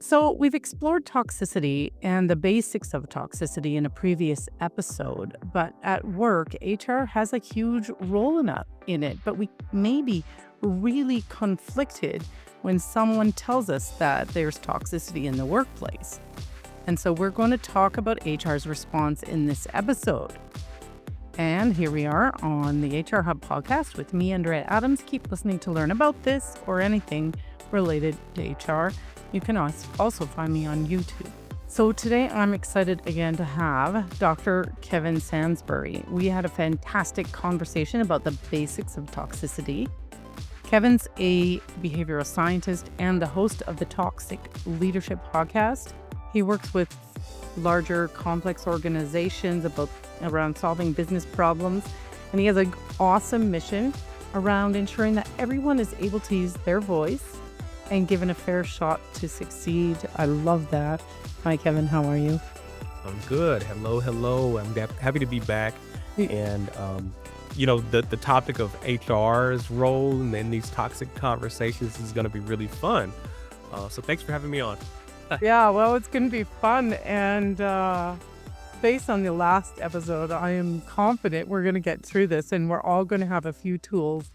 So, we've explored toxicity and the basics of toxicity in a previous episode, but at work, HR has a huge role in it. But we may be really conflicted when someone tells us that there's toxicity in the workplace. And so, we're going to talk about HR's response in this episode. And here we are on the HR Hub podcast with me, Andrea Adams. Keep listening to learn about this or anything related to HR. You can also find me on YouTube. So today I'm excited again to have Dr. Kevin Sansberry. We had a fantastic conversation about the basics of toxicity. Kevin's a behavioral scientist and the host of the Toxic Leadership podcast. He works with larger, complex organizations around solving business problems, and he has an awesome mission around ensuring that everyone is able to use their voice and given a fair shot to succeed. I love that. Hi, Kevin. How are you? I'm good. Hello. I'm happy to be back. And, the topic of HR's role and then these toxic conversations is going to be really fun. So thanks for having me on. Yeah, well, it's going to be fun. And based on the last episode, I am confident we're going to get through this and we're all going to have a few tools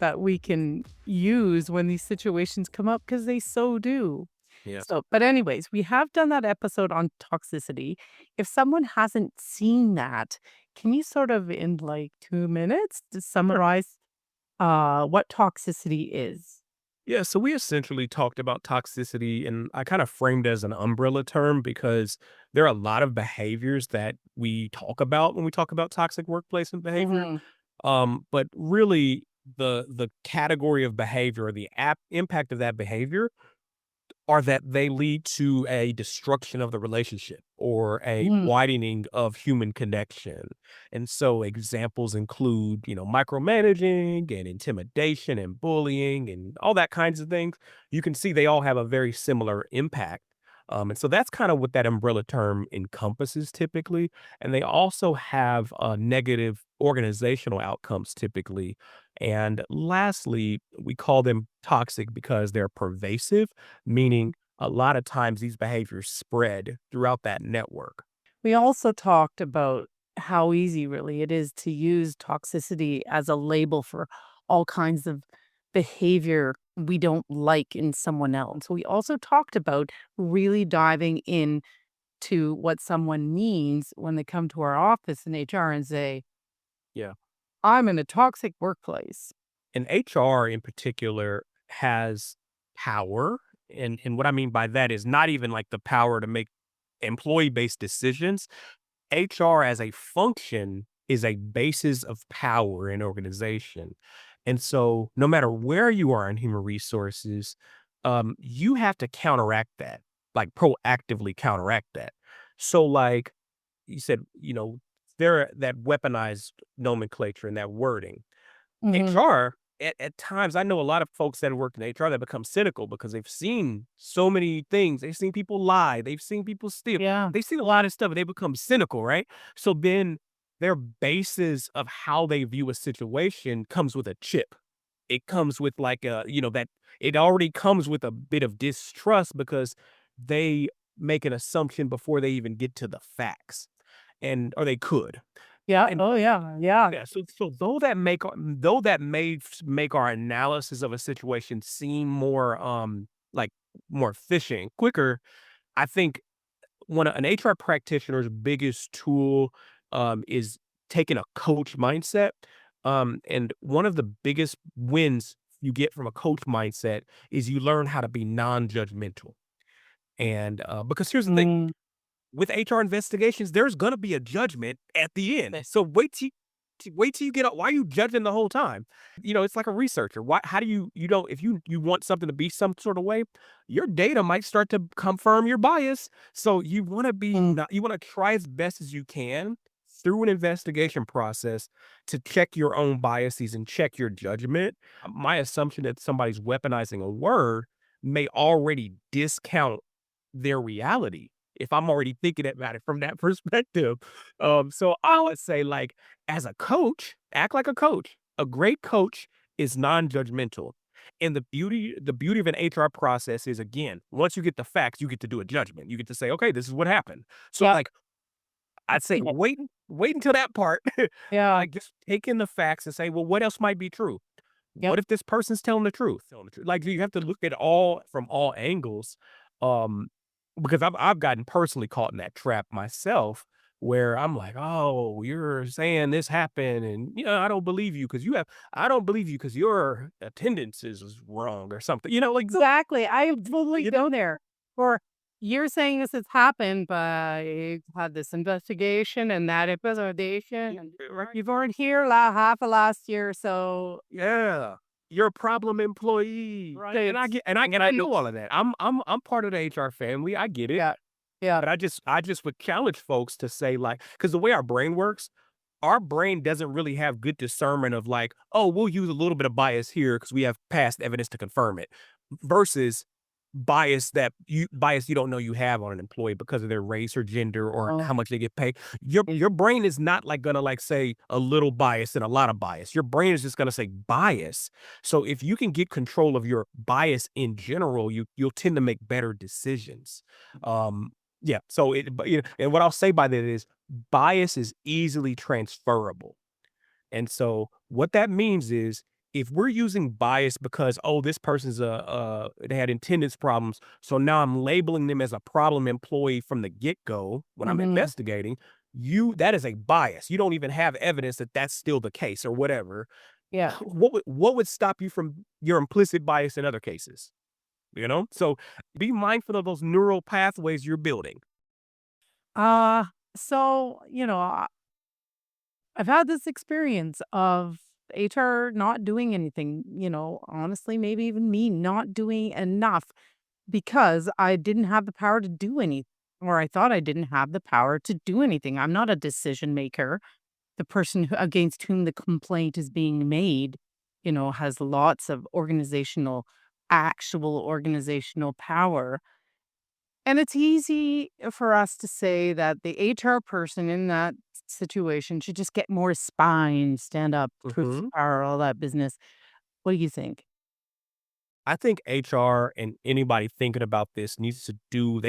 that we can use when these situations come up, because they so do. Yeah. But anyways, we have done that episode on toxicity. If someone hasn't seen that, can you sort of in like 2 minutes to summarize what toxicity is? Yeah. So we essentially talked about toxicity, and I kind of framed it as an umbrella term because there are a lot of behaviors that we talk about when we talk about toxic workplace and behavior. Hmm. But really, the category of behavior or the impact of that behavior are that they lead to a destruction of the relationship or a widening of human connection. And so examples include, micromanaging and intimidation and bullying and all that kinds of things. You can see they all have a very similar impact. And so that's kind of what that umbrella term encompasses typically. And they also have negative organizational outcomes typically. And lastly, we call them toxic because they're pervasive, meaning a lot of times these behaviors spread throughout that network. We also talked about how easy really it is to use toxicity as a label for all kinds of behavior we don't like in someone else. We also talked about really diving in to what someone means when they come to our office in HR and say, Yeah. I'm in a toxic workplace. And HR in particular has power. And what I mean by that is not even like the power to make employee-based decisions. HR as a function is a basis of power in organization. And so no matter where you are in human resources, you have to counteract that, like proactively counteract that. So like you said, there that weaponized nomenclature and that wording. Hmm. HR, at times, I know a lot of folks that work in HR that become cynical because they've seen so many things. They've seen people lie. They've seen people steal. Yeah. They've seen a lot of stuff and they become cynical, right? So then their basis of how they view a situation comes with a chip. It comes with like that it already comes with a bit of distrust because they make an assumption before they even get to the facts. Or they could. Yeah. And Oh, yeah. Yeah. yeah, so though that may make our analysis of a situation seem more, like, more efficient, quicker, I think an HR practitioner's biggest tool, is taking a coach mindset, and one of the biggest wins you get from a coach mindset is you learn how to be non-judgmental, because here's the thing, Mm. with HR investigations, there's gonna be a judgment at the end. Yes. So wait till you get up. Why are you judging the whole time? It's like a researcher. Why how do you don't if you want something to be some sort of way, your data might start to confirm your bias. So Mm. you wanna try as best as you can through an investigation process to check your own biases and check your judgment. My assumption that somebody's weaponizing a word may already discount their reality if I'm already thinking about it from that perspective. So I would say, like, as a coach, act like a coach. A great coach is non-judgmental. And the beauty of an HR process is, again, once you get the facts, you get to do a judgment. You get to say, okay, this is what happened. So Yep. like I'd say wait until that part. Yeah. Like just take in the facts and say, well, what else might be true? Yep. What if this person's telling the truth? Telling the truth. Like you have to look at all from all angles. Um, because I've gotten personally caught in that trap myself where I'm like, oh, you're saying this happened, and I don't believe you because I don't believe you because your attendance is wrong or something. Like Exactly. I totally you know, go there. Or you're saying this has happened, but you had this investigation and that investigation, and right? you weren't here half of last year, so Yeah. You're a problem employee. right. And I It's get and I know all of that. I'm part of the HR family. I get it. yeah, yeah. But I just would challenge folks to say, like, because the way our brain doesn't really have good discernment of like, oh, we'll use a little bit of bias here because we have past evidence to confirm it, versus bias you don't know you have on an employee because of their race or gender or Oh, how much they get paid. Your brain is not like gonna like say a little bias and a lot of bias. Your brain is just gonna say bias. So if you can get control of your bias in general, you'll tend to make better decisions. Um, yeah. So and what I'll say by that is bias is easily transferable. And so what that means is if we're using bias because, oh, this person's they had attendance problems, so now I'm labeling them as a problem employee from the get-go when I'm mhm. investigating, that is a bias. You don't even have evidence that that's still the case or whatever. Yeah. What would stop you from your implicit bias in other cases? So be mindful of those neural pathways you're building. Uh, so, I've had this experience of HR not doing anything, honestly, maybe even me not doing enough because I didn't have the power to do anything, or I thought I didn't have the power to do anything. I'm not a decision maker. The person against whom the complaint is being made, has lots of actual organizational power. And it's easy for us to say that the HR person in that situation should just get more spine, stand up, prove Mhm. power, all that business. What do you think? I think HR and anybody thinking about this they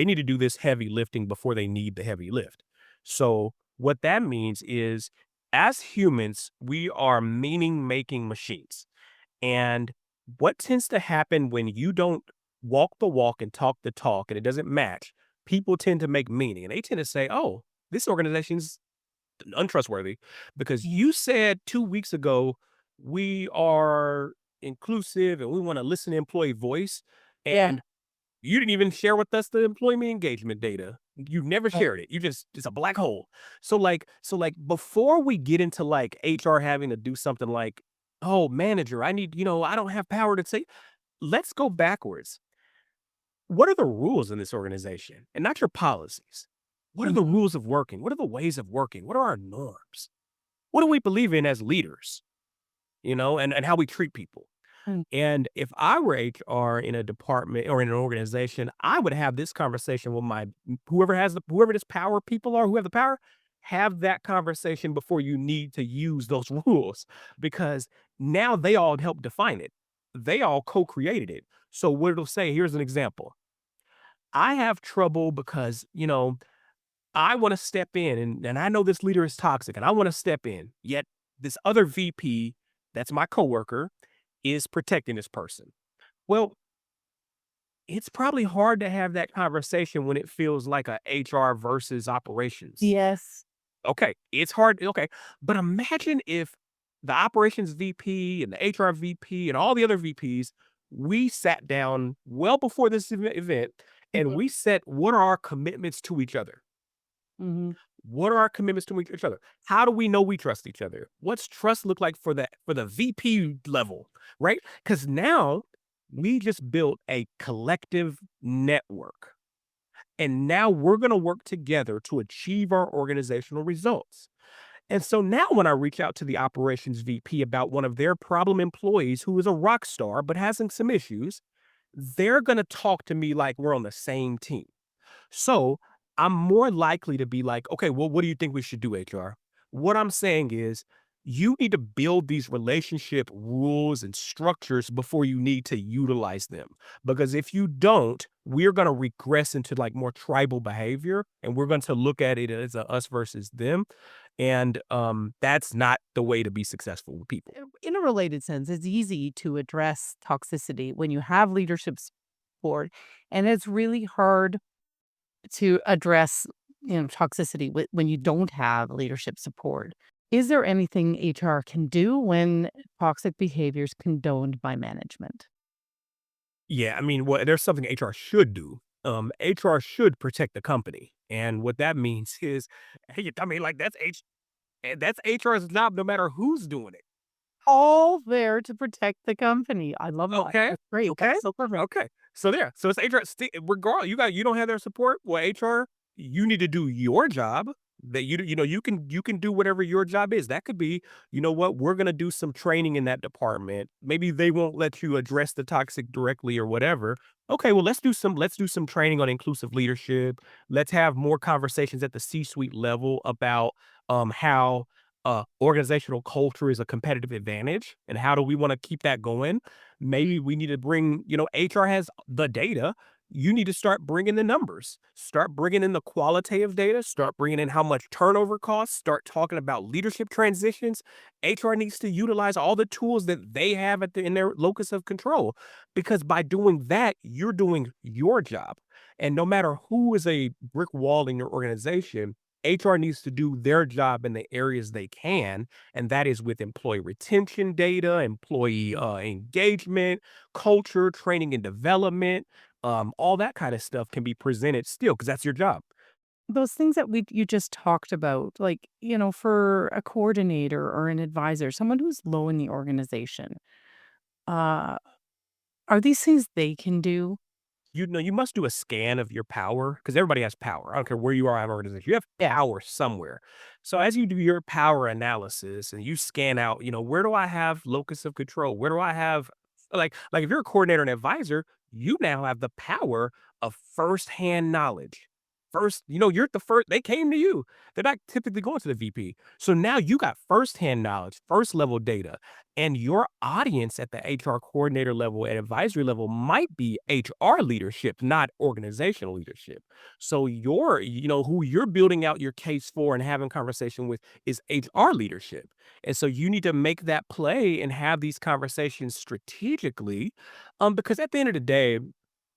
need to do this heavy lifting before they need the heavy lift. So what that means is as humans, we are meaning making machines. And what tends to happen when you don't walk the walk and talk the talk and it doesn't match, people tend to make meaning and they tend to say, oh, this organization's untrustworthy because you said 2 weeks ago we are inclusive and we want to listen to employee voice, Yeah. and you didn't even share with us the employee engagement data. You never Right. shared it. It's a black hole. So like before we get into like HR having to do something like, oh, manager, I don't have power to say, let's go backwards. What are the rules in this organization and not your policies? What are the Mhm. rules of working? What are the ways of working? What are our norms? What do we believe in as leaders, and how we treat people? Mm. And if I were HR in a department or in an organization, I would have this conversation with whoever this power people are who have the power, have that conversation before you need to use those rules because now they all help define it. They all co-created it. So what it'll say, here's an example. I have trouble because, I want to step in and I know this leader is toxic and I want to step in. Yet this other VP that's my coworker is protecting this person. Well, it's probably hard to have that conversation when it feels like a HR versus operations. Yes. Okay, it's hard. Okay, but imagine if the operations VP and the HR VP and all the other VPs, we sat down well before this event and Mhm. we set what are our commitments to each other. Mhm. What are our commitments to each other? How do we know we trust each other? What's trust look like for the VP level, right? Because now we just built a collective network. And now we're going to work together to achieve our organizational results. And so now when I reach out to the operations VP about one of their problem employees who is a rock star but having some issues, they're going to talk to me like we're on the same team. So I'm more likely to be like, okay, well, what do you think we should do, HR? What I'm saying is, you need to build these relationship rules and structures before you need to utilize them. Because if you don't, we're going to regress into like more tribal behavior and we're going to look at it as a us versus them. And that's not the way to be successful with people. In a related sense, it's easy to address toxicity when you have leadership support, and it's really hard to address, toxicity when you don't have leadership support. Is there anything HR can do when toxic behavior is condoned by management? Yeah, I mean, well, there's something HR should do. HR should protect the company. And what that means is, hey, I mean, like that's HR's job no matter who's doing it. All there to protect the company. I love that. Okay. That's great. Okay. That's so perfect. Okay. So there. So it's HR. Regardless, you don't have their support. Well, HR, you need to do your job. That you can do whatever your job is. That could be, you know what, we're gonna do some training in that department. Maybe they won't let you address the toxic directly or whatever. Okay, well let's do some training on inclusive leadership. Let's have more conversations at the C-suite level about how organizational culture is a competitive advantage and how do we want to keep that going. Maybe we need to bring, HR has the data. You need to start bringing the numbers, start bringing in the qualitative data, start bringing in how much turnover costs, start talking about leadership transitions. HR needs to utilize all the tools that they have in their locus of control, because by doing that, you're doing your job. And no matter who is a brick wall in your organization, HR needs to do their job in the areas they can, and that is with employee retention data, employee engagement, culture, training and development. All that kind of stuff can be presented still because that's your job. Those things that you just talked about, like, for a coordinator or an advisor, someone who's low in the organization, uh, are these things they can do? You must do a scan of your power because everybody has power. I don't care where you are in an organization. You have Yeah. power somewhere. So as you do your power analysis and you scan out, where do I have locus of control? Where do I have like if you're a coordinator and advisor, you now have the power of firsthand knowledge. First, you're the first, they came to you. They're not typically going to the VP. So now you got firsthand knowledge, first level data. And your audience at the HR coordinator level and advisory level might be HR leadership, not organizational leadership. So who you're building out your case for and having conversation with is HR leadership. And so you need to make that play and have these conversations strategically. Because at the end of the day,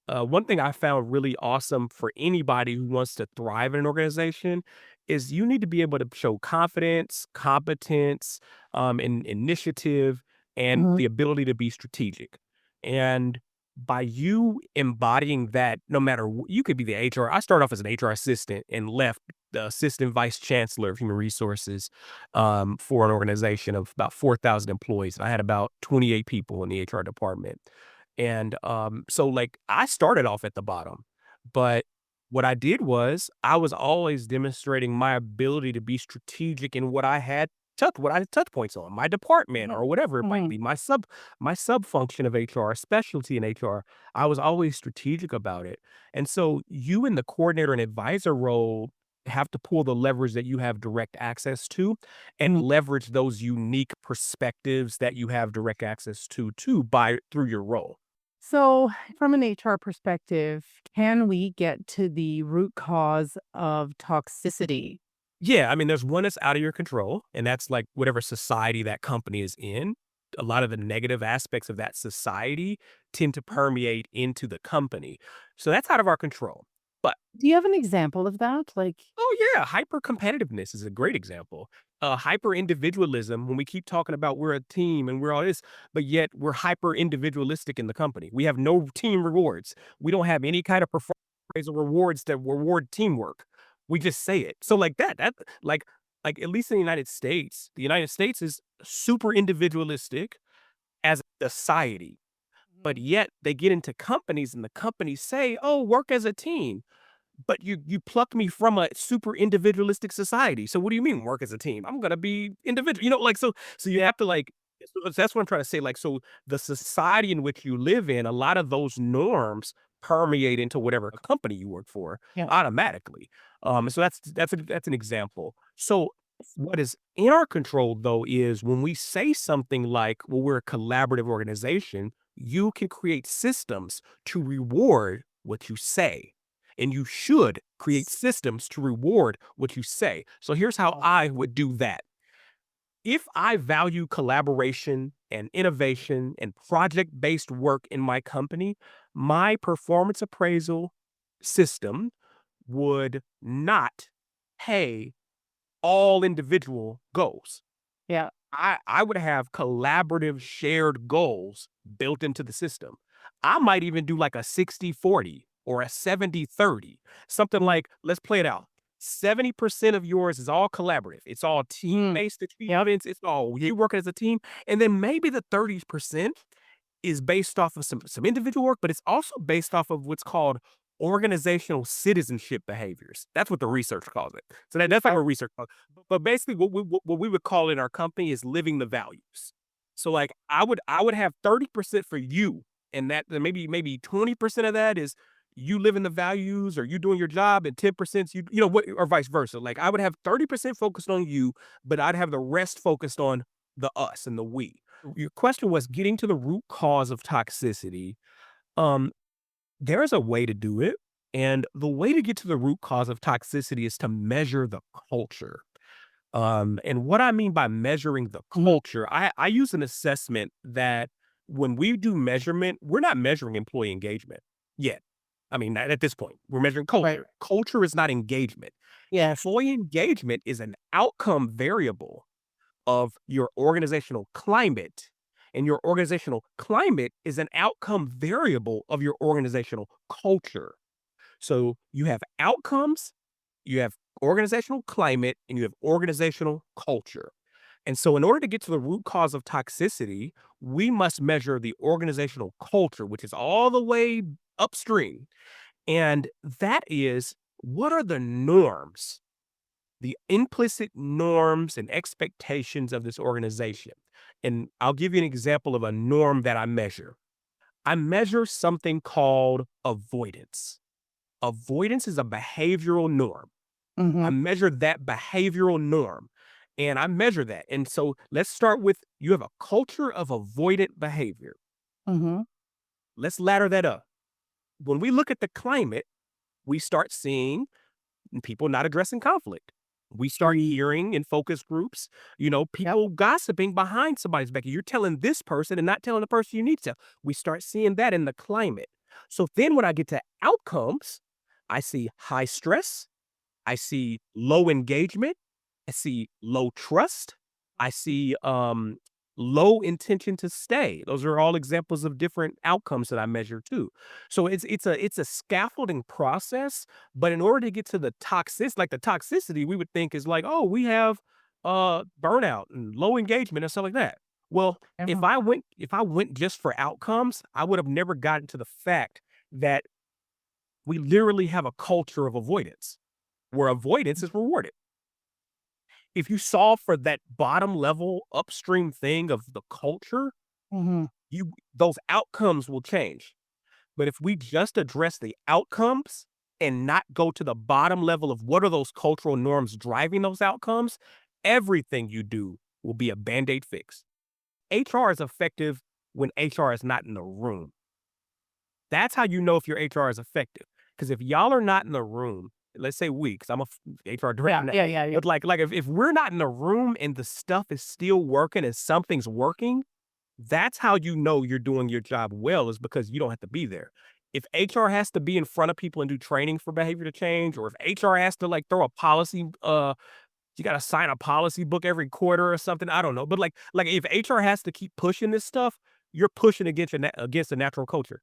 one thing I found really awesome for anybody who wants to thrive in an organization is you need to be able to show confidence, competence, initiative, and Mhm. the ability to be strategic. And by you embodying that, no matter you could be the HR. I started off as an HR assistant and left the assistant vice chancellor of human resources for an organization of about 4,000 employees. And I had about 28 people in the HR department. And, so, like, I started off at the bottom, but what I did was I was always demonstrating my ability to be strategic in what I had touch points on, my department Mhm. or whatever it might Mhm. be, my sub function of HR, specialty in HR. I was always strategic about it. And so you in the coordinator and advisor role have to pull the levers that you have direct access to and Mhm. leverage those unique perspectives that you have direct access to too by through your role. So, from an HR perspective, can we get to the root cause of toxicity? Yeah, I mean, there's one that's out of your control, and that's like whatever society that company is in. A lot of the negative aspects of that society tend to permeate into the company. So that's out of our control. But Do you have an example of that? Like, oh yeah, hyper competitiveness is a great example. Hyper individualism, when we keep talking about we're a team and we're all this, but yet we're hyper individualistic in the company. We have no team rewards. We don't have any kind of performance appraisal rewards that reward teamwork. We just say it. So like that like at least in the United States is super individualistic as a society. But Mhm. yet they get into companies and the companies say, "Oh, work as a team." But you plucked me from a super individualistic society. So what do you mean work as a team? I'm gonna be individual. So you have to like so that's what I'm trying to say. Like, so the society in which you live in, a lot of those norms permeate into whatever company you work for Yeah. automatically. So that's an example. So What is in our control, though, is when we say something like, well, we're a collaborative organization, you can create systems to reward what you say. And you should create systems to reward what you say. So here's how I would do that. If I value collaboration and innovation and project based work in my company, my performance appraisal system would not pay all individual goals. Yeah. I would have collaborative shared goals built into the system. I might even do like a 60-40 or a 70-30, something like, let's play it out. 70% of yours is all collaborative. It's all Mm. team-based Yep. achievements. It's all you working as a team. And then maybe the 30% is based off of some individual work, but it's also based off of what's called organizational citizenship behaviors. That's what the research calls it. So that's like Okay. a research. But basically, what we would call in our company is living the values. So like I would have 30% for you, and that then maybe 20% of that is you living the values or you doing your job, and 10% you know what, or vice versa. Like I would have 30% focused on you, but I'd have the rest focused on the us and the we. Your question was getting to the root cause of toxicity. Um, there is a way to do it. And the way to get to the root cause of toxicity is to measure the culture. And what I mean by measuring the Mhm. culture, I use an assessment that when we do measurement, we're not measuring employee engagement yet. I mean, at this point, we're measuring Right. culture. Culture is not engagement. Yes. Employee engagement is an outcome variable of your organizational climate. And your organizational climate is an outcome variable of your organizational culture. So you have outcomes, you have organizational climate, and you have organizational culture. And so, in order to get to the root cause of toxicity, we must measure the organizational culture, which is all the way upstream. And that is, what are the norms, the implicit norms and expectations of this organization? And I'll give you an example of a norm that I measure. I measure something called avoidance. Avoidance is a behavioral norm. I Mhm. measure that behavioral norm and I measure that. And so let's start with you have a culture of avoidant behavior. Mhm. Let's ladder that up. When we look at the climate, we start seeing people not addressing conflict. We start hearing in focus groups, Yep. people gossiping behind somebody's back. You're telling this person and not telling the person you need to. We start seeing that in the climate. So then when I get to outcomes, I see high stress, I see low engagement. I see low trust. I see low intention to stay. Those are all examples of different outcomes that I measure too. So it's a scaffolding process, but in order to get to the toxicity, we would think is like, oh, we have burnout and low engagement and stuff like that. Well, if Mhm. I went just for outcomes, I would have never gotten to the fact that we literally have a culture of avoidance where avoidance is rewarded. If you solve for that bottom level upstream thing of the culture, Mhm. you those outcomes will change. But if we just address the outcomes and not go to the bottom level of what are those cultural norms driving those outcomes, everything you do will be a band-aid fix. HR is effective when HR is not in the room. That's how you know if your HR is effective. Because if y'all are not in the room, let's say we, because I'm a HR director Yeah. now, Yeah. Yeah. Yeah. but like if we're not in the room and the stuff is still working and something's working, that's how you know you're doing your job well, is because you don't have to be there. If HR has to be in front of people and do training for behavior to change, or if HR has to like throw a policy, you got to sign a policy book every quarter or something. I don't know, but like if HR has to keep pushing this stuff, you're pushing against a natural culture.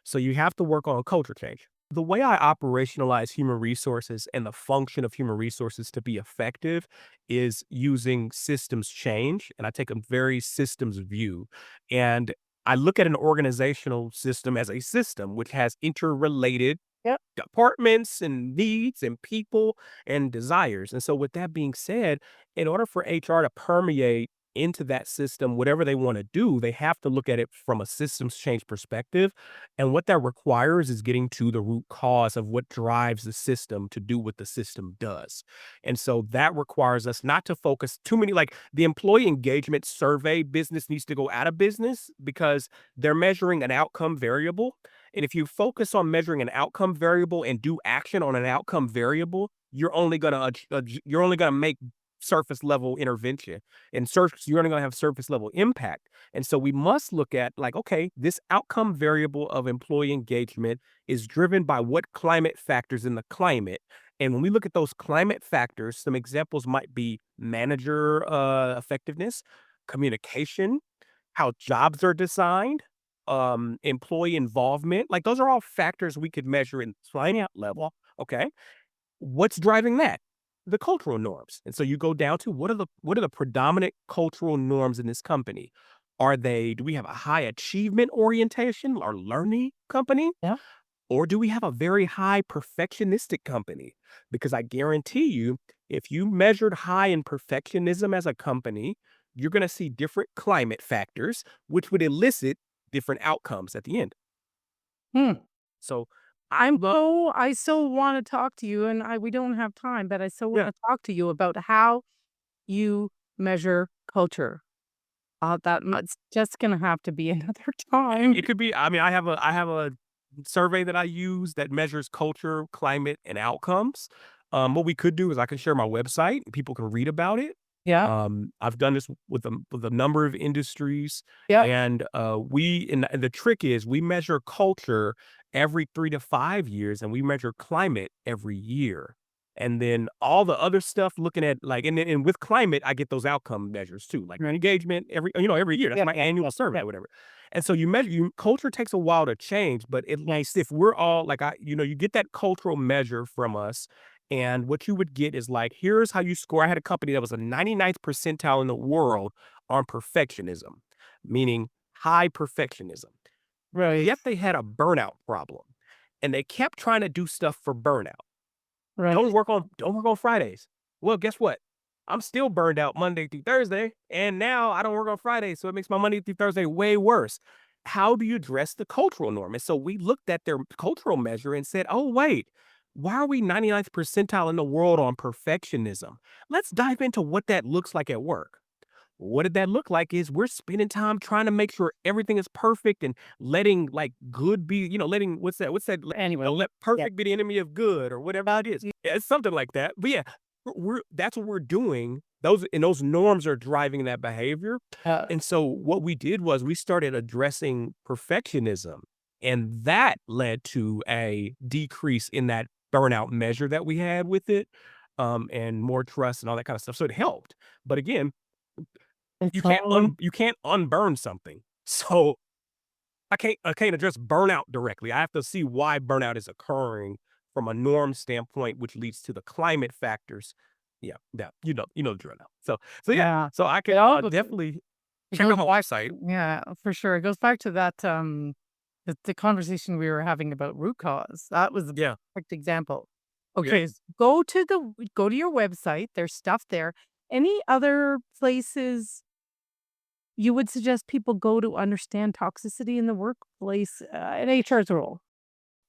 So you have to work on culture change. The way I operationalize human resources and the function of human resources to be effective is using systems change. And I take a very systems view. And I look at an organizational system as a system which has interrelated Yep. departments and needs and people and desires. And so, with that being said, in order for HR to permeate into that system, whatever they want to do, they have to look at it from a systems change perspective. And what that requires is getting to the root cause of what drives the system to do what the system does. And so that requires us not to focus too many, like the employee engagement survey business needs to go out of business because they're measuring an outcome variable. And if you focus on measuring an outcome variable and do action on an outcome variable, you're only gonna make surface level intervention and you're only gonna have surface level impact. And so we must look at like, okay, this outcome variable of employee engagement is driven by what climate factors in the climate. And when we look at those climate factors, some examples might be manager effectiveness, communication, how jobs are designed, employee involvement. Like those are all factors we could measure in climate level. Okay. What's driving that? The cultural norms. And so you go down to what are the predominant cultural norms in this company? Do we have a high achievement orientation or learning company? Yeah. Or do we have a very high perfectionistic company? Because I guarantee you, if you measured high in perfectionism as a company, you're going to see different climate factors, which would elicit different outcomes at the end. Hmm. So, I so want to talk to you, and we don't have time, but I so want yeah, to talk to you about how you measure culture. That's just gonna have to be another time. it could be. I mean, I have a survey that I use that measures culture, climate, and outcomes. What we could do is I can share my website. People can read about it. Yeah, I've done this with a number of industries, yeah, and and the trick is we measure culture every 3 to 5 years, and we measure climate every year. And then all the other stuff looking at like and with climate, I get those outcome measures too, like engagement every year. That's yeah, my annual survey yeah. or whatever. And so you measure culture takes a while to change, but at least if we're all like you get that cultural measure from us. And what you would get is like, here's how you score. I had a company that was a 99th percentile in the world on perfectionism, meaning high perfectionism. Right, Yet they had a burnout problem. And they kept trying to do stuff for burnout. right. Don't work on Fridays. Well, guess what? I'm still burned out Monday through Thursday, and now I don't work on Fridays, so it makes my Monday through Thursday way worse. How do you address the cultural norm? And so we looked at their cultural measure and said, "Oh, wait, why are we 99th percentile in the world on perfectionism? Let's dive into what that looks like at work." What did that look like is we're spending time trying to make sure everything is perfect and letting like good be, letting what's that? Anyway, Let yeah, perfect be the enemy of good or whatever it is. y Yeah, it's something like that. But yeah, that's what we're doing. Those norms are driving that behavior. uh, And so what we did was we started addressing perfectionism, and that led to a decrease in that burnout measure that we had with it, and more trust and all that kind of stuff. So it helped. But again, it's all you can't unburn something. So I can't address burnout directly. I have to see why burnout is occurring from a norm standpoint, which leads to the climate factors. Yeah, that the drill now. So yeah, yeah. so I It could all definitely it check goes out my website. yeah, for sure. It goes back to that, the conversation we were having about root cause. That was a Yeah, perfect example. yeah. Okay, go to your website, there's stuff there. Any other places you would suggest people go to understand toxicity in the workplace, in HR's role?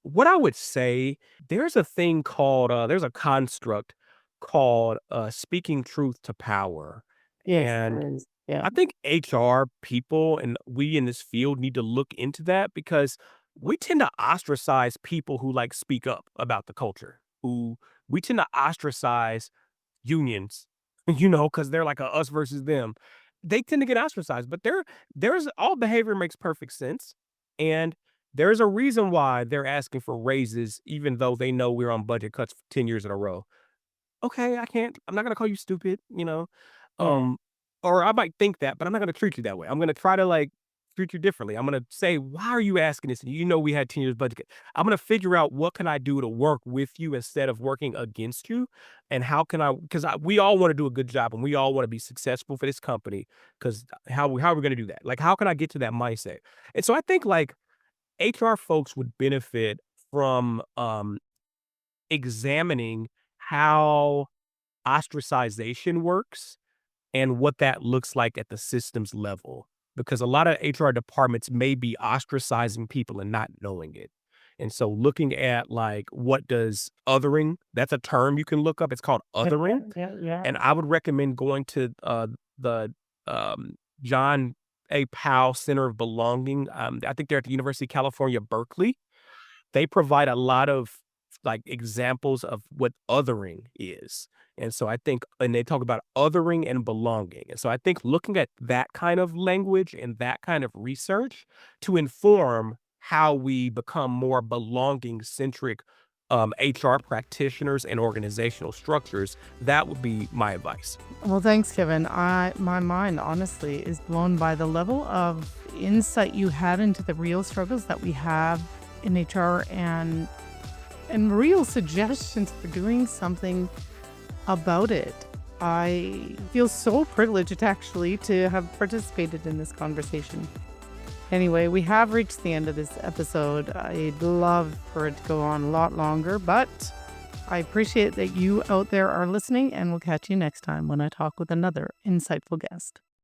What I would say, there's a construct called speaking truth to power, Yes, and there is. Yeah. I think HR people and we in this field need to look into that because we tend to ostracize people who like speak up about the culture. Who We tend to ostracize unions, because they're like a us versus them. They tend to get ostracized, but there's all behavior makes perfect sense. And there's a reason why they're asking for raises, even though they know we're on budget cuts for 10 years in a row. Okay, I'm not gonna call you stupid. Yeah. Um, or I might think that, but I'm not gonna treat you that way. I'm gonna try to like treat you differently. I'm gonna say, why are you asking this? You know we had 10 years budget. I'm gonna figure out what can I do to work with you instead of working against you. And how can I because we all want to do a good job and we all want to be successful for this company. Cause how are we gonna do that? Like how can I get to that mindset? And so I think like HR folks would benefit from examining how ostracization works and what that looks like at the systems level. Because a lot of HR departments may be ostracizing people and not knowing it. And so looking at like what does othering, that's a term you can look up. It's called Yeah, othering. yeah, yeah. And I would recommend going to the John A. Powell Center of Belonging. I think they're at the University of California, Berkeley. They provide a lot of, like, examples of what othering is, and so I think and they talk about othering and belonging, and so I think looking at that kind of language and that kind of research to inform how we become more belonging-centric, HR practitioners and organizational structures, that would be my advice. Well, thanks, Kevin. My mind honestly is blown by the level of insight you had into the real struggles that we have in HR and real suggestions for doing something about it. I feel so privileged actually to have participated in this conversation. Anyway, we have reached the end of this episode. I'd love for it to go on a lot longer, but I appreciate that you out there are listening, and we'll catch you next time when I talk with another insightful guest.